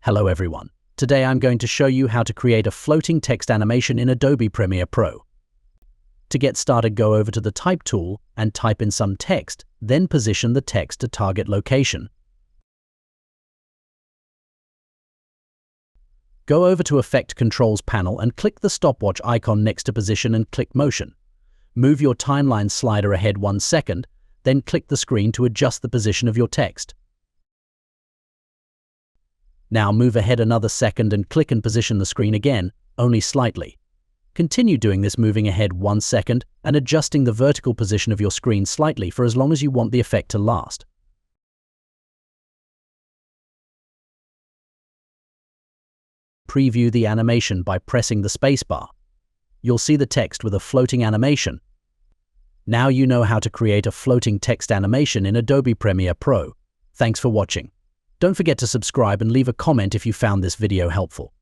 Hello everyone. Today I'm going to show you how to create a floating text animation in Adobe Premiere Pro. To get started, go over to the Type tool and type in some text, then position the text to target location. Go over to Effect Controls panel and click the stopwatch icon next to Position and click Motion. Move your timeline slider ahead 1 second, then click the screen to adjust the position of your text. Now move ahead another second and click and position the screen again, only slightly. Continue doing this, moving ahead 1 second and adjusting the vertical position of your screen slightly for as long as you want the effect to last. Preview the animation by pressing the spacebar. You'll see the text with a floating animation. Now you know how to create a floating text animation in Adobe Premiere Pro. Thanks for watching. Don't forget to subscribe and leave a comment if you found this video helpful.